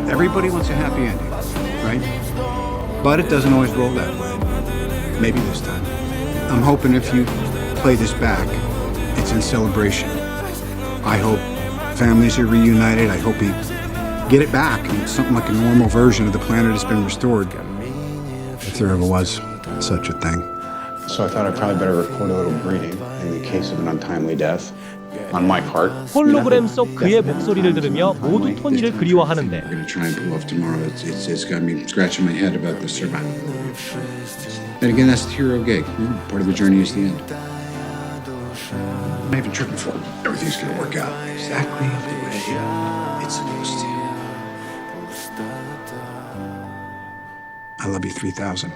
Everybody wants a happy ending, right? But it doesn't always roll that way. Maybe this time. I'm hoping if you play this back, it's in celebration. I hope families are reunited. I hope we get it back and it's something like a normal version of the planet has been restored. If there ever was such a thing. So I thought I'd probably better record a little greeting in the case of an untimely death on my part. 홀로그램 속 그의 목소리를 들으며 모두 토니를 그리워하는데 We're gonna try and pull off tomorrow. It's got me scratching my head about the survival. And again, that's the hero gig. Part of the journey is the end. I'm not even tripping for it. Everything's gonna work out exactly the way it's supposed to. I love you 3000.